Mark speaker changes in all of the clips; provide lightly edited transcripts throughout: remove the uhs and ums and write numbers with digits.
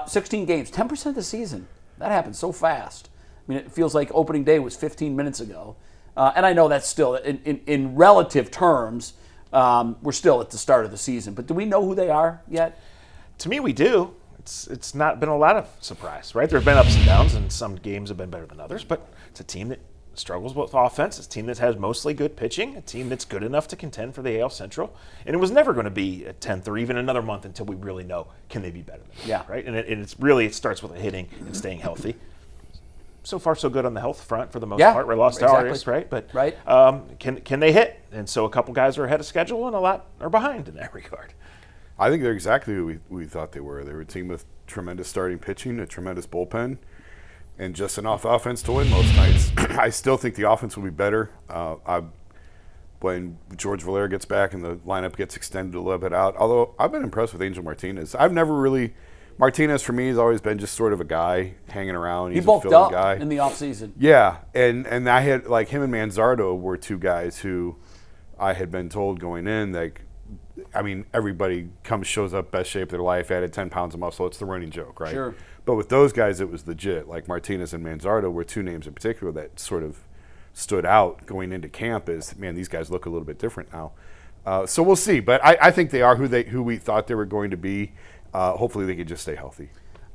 Speaker 1: 16 games, 10% of the season. That happened so fast. I mean, it feels like opening day was 15 minutes ago. And I know that's still, in relative terms, we're still at the start of the season. But do we know who they are yet?
Speaker 2: To me, we do. It's not been a lot of surprise, right? There have been ups and downs, and some games have been better than others. But it's a team that struggles with offense. It's a team that has mostly good pitching, a team that's good enough to contend for the AL Central. And it was never going to be a 10th or even another month until we really know, can they be better than that,
Speaker 1: yeah.
Speaker 2: right? And it starts with hitting and staying healthy. So far, so good on the health front for the most part. We lost Arias, right? But can they hit? And so a couple guys are ahead of schedule, and a lot are behind in that regard.
Speaker 3: I think they're exactly who we thought they were. They were a team with tremendous starting pitching, a tremendous bullpen, and just enough offense to win most nights. I still think the offense will be better. When George Valera gets back and the lineup gets extended a little bit out, although I've been impressed with Angel Martinez. Martinez for me has always been just sort of a guy hanging around. He's
Speaker 1: he bulked
Speaker 3: a filling
Speaker 1: up
Speaker 3: guy
Speaker 1: in the offseason.
Speaker 3: Yeah, and I had, like, him and Manzardo were two guys who I had been told going in, like, I mean, everybody shows up best shape of their life, added 10 pounds of muscle. It's the running joke, right?
Speaker 1: Sure.
Speaker 3: But with those guys, it was legit. Like Martinez and Manzardo were two names in particular that sort of stood out going into camp as, man, these guys look a little bit different now. So we'll see. But I think they are who we thought they were going to be. Hopefully they can just stay healthy.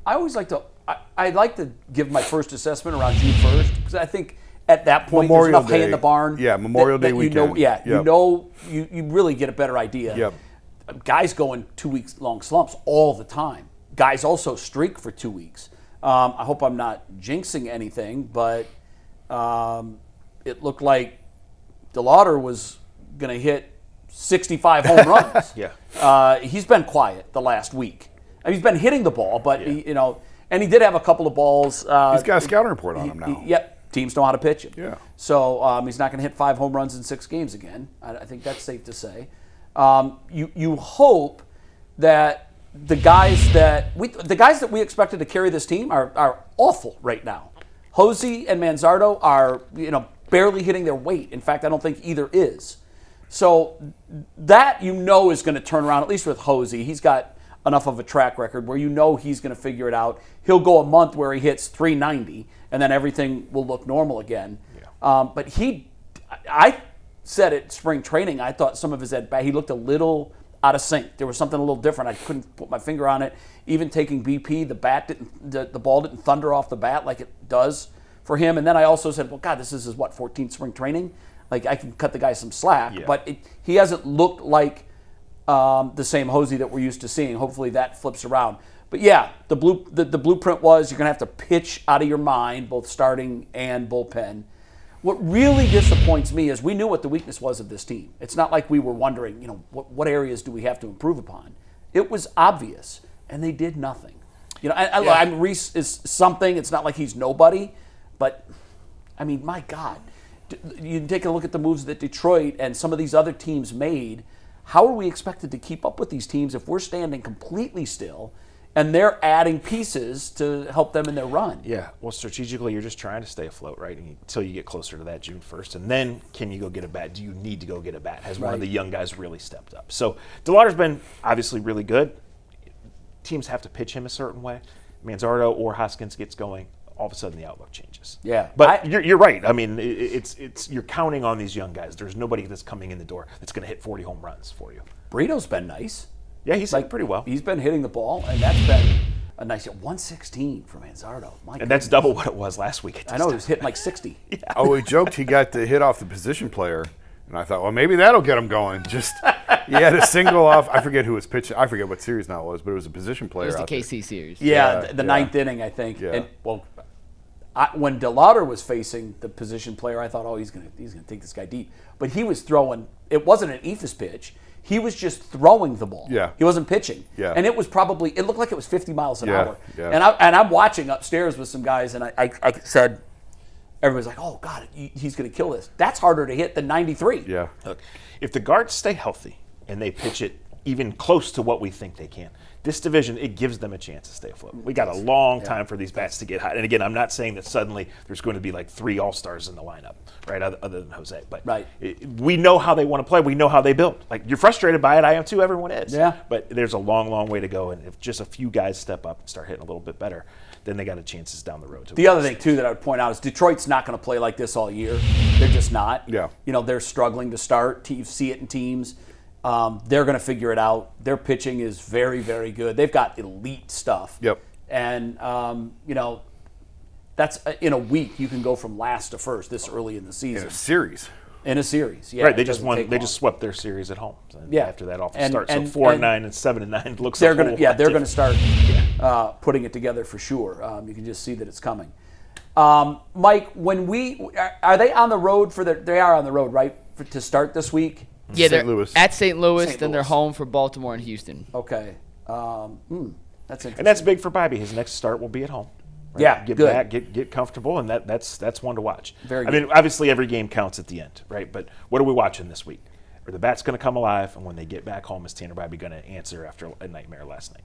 Speaker 1: I always like to give my first assessment around June 1st because I think at that point there's enough hay in the barn.
Speaker 3: Yeah, Memorial Day weekend.
Speaker 1: You really get a better idea.
Speaker 3: Yep.
Speaker 1: Guys go in 2 weeks long slumps all the time. Guys also streak for 2 weeks. I hope I'm not jinxing anything, but it looked like Liberatore was going to hit 65 home runs.
Speaker 2: Yeah.
Speaker 1: He's been quiet the last week. I mean, he's been hitting the ball, but and he did have a couple of balls.
Speaker 3: He's got a scouting report on him now.
Speaker 1: Yep. Teams know how to pitch him.
Speaker 3: Yeah.
Speaker 1: So he's not going to hit 5 home runs in 6 games again. I think that's safe to say. You hope that the guys that we expected to carry this team are awful right now. Hosey and Manzardo are barely hitting their weight. In fact, I don't think either is. So that is going to turn around, at least with Hosey. He's got enough of a track record where he's going to figure it out. He'll go a month where he hits 390, and then everything will look normal again. Yeah. But I said at spring training, I thought some of his at-bat, he looked a little out of sync. There was something a little different. I couldn't put my finger on it. Even taking BP, the ball didn't thunder off the bat like it does for him. And then I also said, well, God, this is his 14th spring training. Like, I can cut the guy some slack. Yeah. But he hasn't looked like the same Hosey that we're used to seeing. Hopefully that flips around. But yeah, the blueprint was you're going to have to pitch out of your mind, both starting and bullpen. What really disappoints me is we knew what the weakness was of this team. It's not like we were wondering, what areas do we have to improve upon? It was obvious, and they did nothing. Reese is something. It's not like he's nobody, but I mean, my God, you take a look at the moves that Detroit and some of these other teams made. How are we expected to keep up with these teams if we're standing completely still and they're adding pieces to help them in their run?
Speaker 2: Yeah, well, strategically, you're just trying to stay afloat, right, until you get closer to that June 1st. And then can you go get a bat? Do you need to go get a bat? Has one of the young guys really stepped up? So Delator's been obviously really good. Teams have to pitch him a certain way. Manzardo or Hoskins gets going, all of a sudden the outlook changes.
Speaker 1: Yeah.
Speaker 2: But you're right. I mean, it's you're counting on these young guys. There's nobody that's coming in the door that's going to hit 40 home runs for you.
Speaker 1: Brito's been nice.
Speaker 2: Yeah, he's hit pretty well.
Speaker 1: He's been hitting the ball, and that's been a nice 116 from Manzardo.
Speaker 2: And that's double what it was last week.
Speaker 1: I know, he was hitting like 60.
Speaker 3: Yeah. Oh, he joked he got the hit off the position player, and I thought, well, maybe that'll get him going. Just he had a single off. I forget who was pitching. I forget what series now it was, but it was a position player.
Speaker 4: It was the KC series.
Speaker 1: Yeah, the ninth inning, I think.
Speaker 3: Yeah.
Speaker 1: And, when Liberatore was facing the position player, I thought, he's gonna take this guy deep. But he was throwing. It wasn't an ephus pitch. He was just throwing the ball.
Speaker 3: Yeah.
Speaker 1: He wasn't pitching.
Speaker 3: Yeah.
Speaker 1: And it was it looked like it was 50 miles an hour.
Speaker 3: Yeah.
Speaker 1: And I'm watching upstairs with some guys, and I said, everybody's like, oh, God, he's going to kill this. That's harder to hit than 93.
Speaker 3: Yeah.
Speaker 2: Look, if the guards stay healthy and they pitch it even close to what we think they can, this division, it gives them a chance to stay afloat. We got a long time for these bats to get hot. And again, I'm not saying that suddenly there's going to be like 3 all-stars in the lineup, right, other than Jose. But we know how they want to play. We know how they build. Like, you're frustrated by it. I am too. Everyone is.
Speaker 1: Yeah.
Speaker 2: But there's a long, long way to go. And if just a few guys step up and start hitting a little bit better, then they got a chances down the road.
Speaker 1: The other thing, too, that I would point out is Detroit's not going to play like this all year. They're just not.
Speaker 3: Yeah.
Speaker 1: You know, they're struggling to start. You see it in teams. They're going to figure it out. Their pitching is very, very good. They've got elite stuff.
Speaker 3: Yep.
Speaker 1: And, you know, that's in a week you can go from last to first this early in the season.
Speaker 3: In a series.
Speaker 1: In a series, yeah.
Speaker 2: Right, they just won. They just swept their series at home. And after that awful start, so 4-9 and 7-9 looks.
Speaker 1: They're going to, they're going to start putting it together for sure. You can just see that it's coming. Mike, when are they on the road for they are on the road, right, to start this week?
Speaker 4: Yeah,
Speaker 3: St.
Speaker 4: they're
Speaker 3: Louis.
Speaker 4: at St. Louis,
Speaker 1: St.
Speaker 4: then they're
Speaker 1: Louis.
Speaker 4: home for Baltimore and Houston.
Speaker 1: Okay, that's interesting.
Speaker 2: And that's big for Bobby. His next start will be at home. Right?
Speaker 1: Yeah,
Speaker 2: get
Speaker 1: good.
Speaker 2: back, get comfortable, and that's one to watch.
Speaker 1: Very
Speaker 2: I mean, obviously every game counts at the end, right? But what are we watching this week? Are the bats going to come alive? And when they get back home, is Tanner Bobby going to answer after a nightmare last night?